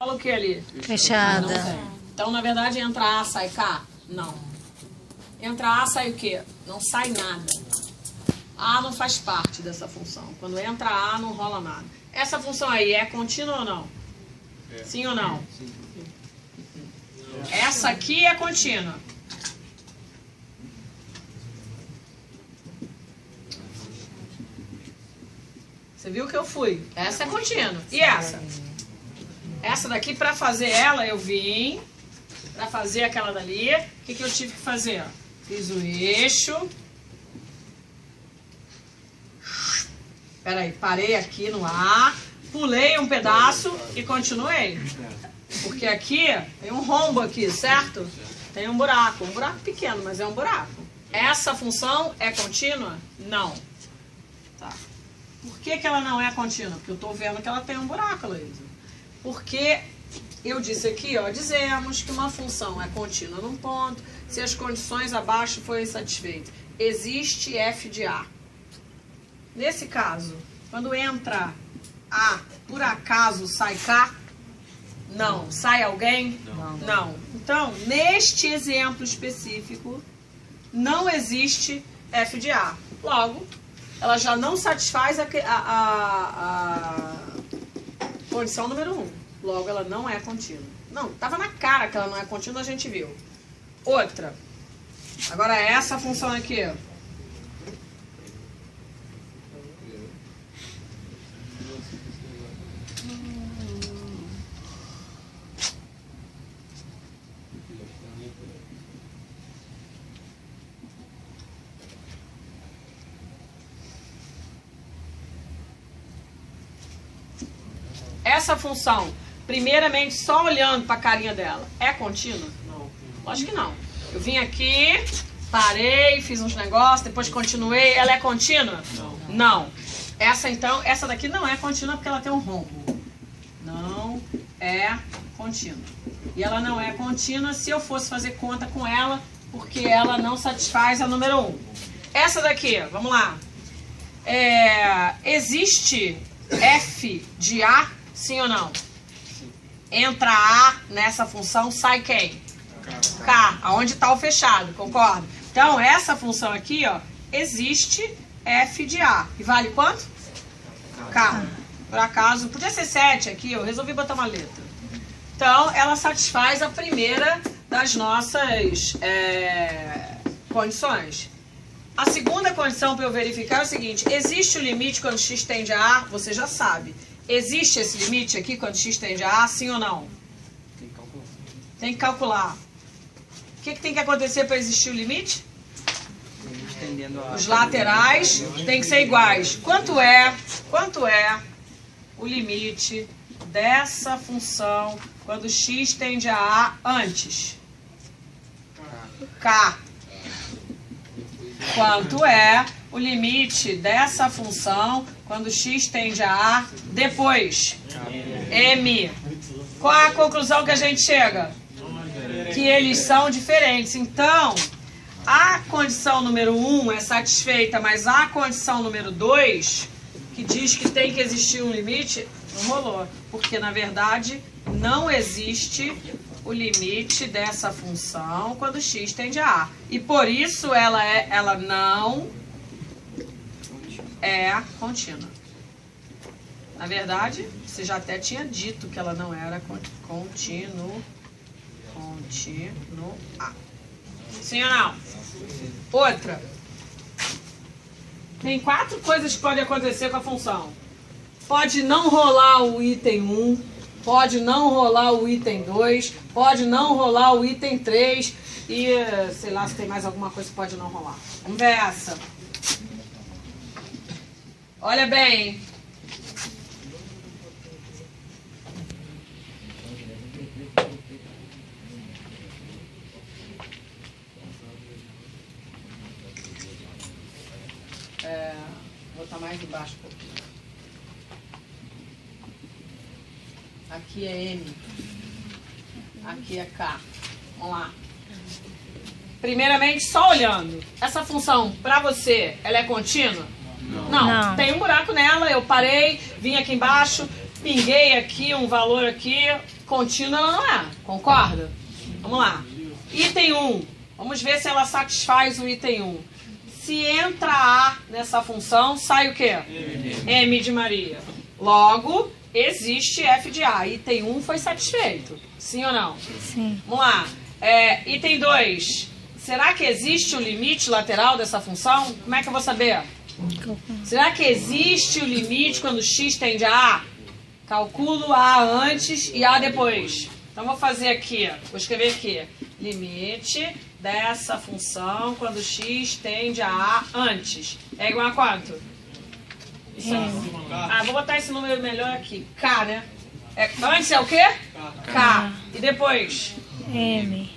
Fala o que ali? Fechada. Então, na verdade, entra A, sai K? Não. Entra A, sai o quê? Não sai nada. A não faz parte dessa função. Quando entra A, não rola nada. Essa função aí é contínua ou não? Sim ou não? Sim. Essa aqui é contínua. Você viu que eu fui? Essa é contínua. E essa? Essa daqui, para fazer ela, eu vim. Para fazer aquela dali, o que eu tive que fazer? Fiz o eixo. Peraí, parei aqui no A. Pulei um pedaço e continuei. Porque aqui tem um rombo aqui, certo? Tem um buraco pequeno, mas é um buraco. Essa função é contínua? Não. Tá. Por que ela não é contínua? Porque eu estou vendo que ela tem um buraco, Luísa. Porque eu disse aqui, ó, dizemos que uma função é contínua num ponto se as condições abaixo forem satisfeitas. Existe f de A. Nesse caso, quando entra A, por acaso sai K? Não. Sai alguém? Não. Então, neste exemplo específico, não existe f de A. Logo, ela já não satisfaz a condição número 1. Logo, ela não é contínua. Não, estava na cara que ela não é contínua, a gente viu. Outra. Agora, essa função aqui. Essa função, primeiramente, só olhando para a carinha dela, é contínua? Não. Lógico que não. Eu vim aqui, parei, fiz uns negócios, depois continuei. Ela é contínua? Não. Não. Essa, então, essa daqui não é contínua porque ela tem um rombo. Não é contínua. E ela não é contínua se eu fosse fazer conta com ela, porque ela não satisfaz a número 1. Essa daqui, vamos lá. Existe f de A? Sim ou não? Sim. Entra A nessa função, sai quem? K. Aonde está o fechado, concorda? Então, essa função aqui, ó, existe f de A. E vale quanto? K. Por acaso, podia ser 7 aqui, eu resolvi botar uma letra. Então, ela satisfaz a primeira das nossas condições. A segunda condição para eu verificar é o seguinte: existe o limite quando x tende a A? Você já sabe. Existe esse limite aqui quando x tende a A, sim ou não? Tem que calcular. Tem que calcular. O que tem que acontecer para existir o limite? Os laterais têm que ser iguais. Quanto é o limite dessa função quando x tende a A antes? K. Quanto é o limite dessa função quando x tende a A depois? M. Qual é a conclusão que a gente chega? Que eles são diferentes. Então, a condição número 1 é satisfeita, mas a condição número 2, que diz que tem que existir um limite, não rolou. Porque, na verdade, não existe o limite dessa função quando x tende a A. E por isso ela não é contínua. Na verdade, você já até tinha dito que ela não era contínua. Sim ou não? Outra. Tem 4 coisas que podem acontecer com a função. Pode não rolar o item 1. Pode não rolar o item 2, pode não rolar o item 3 e sei lá se tem mais alguma coisa que pode não rolar. Vamos ver essa. Olha bem. Vou botar mais embaixo um pouquinho. Aqui é M. Aqui é K. Vamos lá. Primeiramente, só olhando. Essa função, pra você, ela é contínua? Não. Tem um buraco nela, eu parei, vim aqui embaixo, pinguei aqui um valor aqui, contínuo ela não é, concorda? Vamos lá. Item 1, vamos ver se ela satisfaz o item 1. Se entra A nessa função, sai o quê? M de Maria. Logo, existe f de A. Item 1 foi satisfeito. Sim ou não? Sim. Vamos lá. Item 2. Será que existe o limite lateral dessa função? Como é que eu vou saber? Será que existe o limite quando x tende a A? Calculo A antes e A depois. Então, vou fazer aqui, vou escrever aqui. Limite dessa função quando x tende a A antes. É igual a quanto? Isso vou botar esse número melhor aqui. K, né? Antes é o quê? K. E depois? M.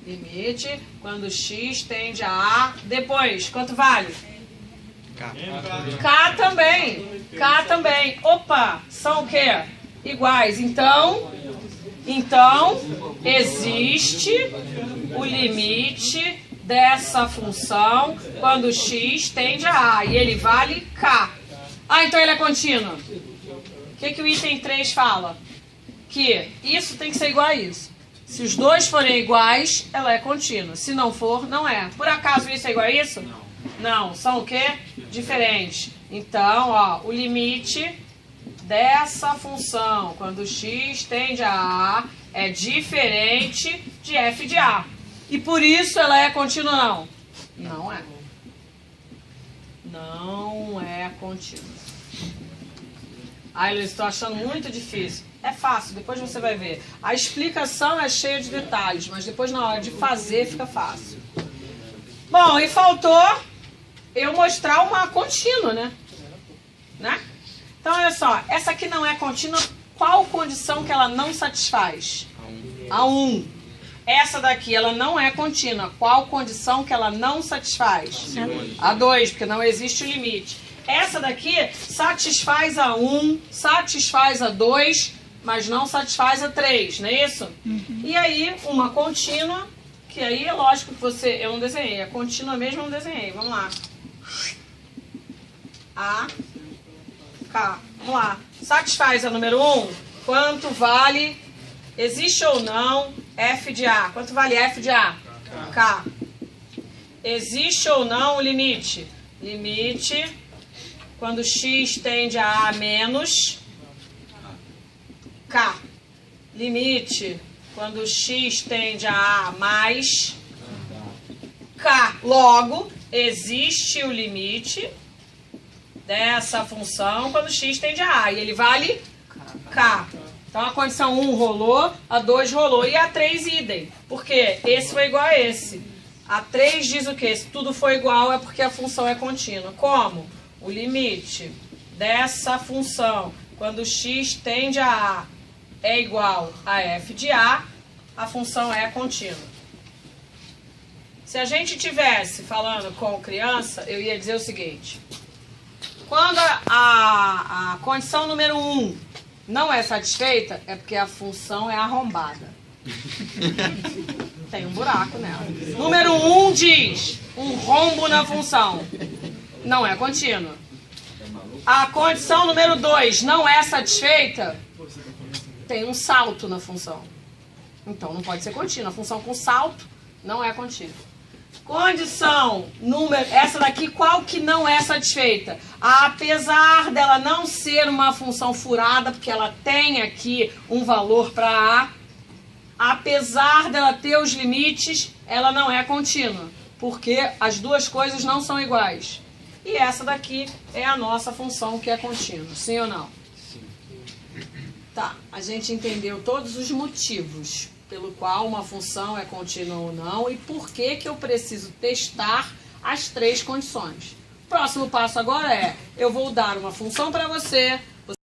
Limite quando x tende a A. Depois, quanto vale? K também. K também. Opa, são o quê? Iguais. Então, existe o limite dessa função quando x tende a A. E ele vale K. Então ele é contínuo. O que o item 3 fala? Que isso tem que ser igual a isso. Se os dois forem iguais, ela é contínua. Se não for, não é. Por acaso isso é igual a isso? Não. São o quê? Diferentes. Então, ó, o limite dessa função, quando x tende a A, é diferente de f de A. E por isso ela é contínua, não? Não é. Não é contínua. Luiz, estou achando muito difícil. É fácil, depois você vai ver. A explicação é cheia de detalhes, mas depois na hora de fazer fica fácil. Bom, e faltou eu mostrar uma contínua, né? Então, olha só, essa aqui não é contínua, qual condição que ela não satisfaz? A 1. Essa daqui, ela não é contínua, qual condição que ela não satisfaz? A 2, porque não existe o limite. Essa daqui satisfaz a 1, satisfaz a 2, mas não satisfaz a 3, não é isso? E aí, uma contínua, que aí é lógico que eu não desenhei, a contínua mesmo eu não desenhei, vamos lá. A, K, vamos lá. Satisfaz a número 1, quanto vale, existe ou não, f de A? Quanto vale f de A? K. Existe ou não o limite? Limite, quando x tende a A menos K. Limite, quando x tende a A mais K. Logo, existe o limite dessa função quando x tende a A. E ele vale K. Então, a condição 1 rolou, a 2 rolou. E a 3, idem. Por quê? Esse foi igual a esse. A 3 diz o quê? Se tudo for igual, é porque a função é contínua. Como? O limite dessa função, quando x tende a A, é igual a f de A, a função é contínua. Se a gente tivesse falando com criança, eu ia dizer o seguinte. Quando a condição número 1 não é satisfeita, é porque a função é arrombada. Tem um buraco nela. Número 1 diz um rombo na função. Não é contínua. A condição número 2 não é satisfeita, tem um salto na função. Então não pode ser contínua. A função com salto não é contínua. Condição número... Essa daqui, qual que não é satisfeita? Apesar dela não ser uma função furada, porque ela tem aqui um valor para A, apesar dela ter os limites, ela não é contínua, porque as duas coisas não são iguais. E essa daqui é a nossa função que é contínua, sim ou não? Sim. Tá, a gente entendeu todos os motivos pelo qual uma função é contínua ou não e por que eu preciso testar as 3 condições. Próximo passo agora é, eu vou dar uma função para você,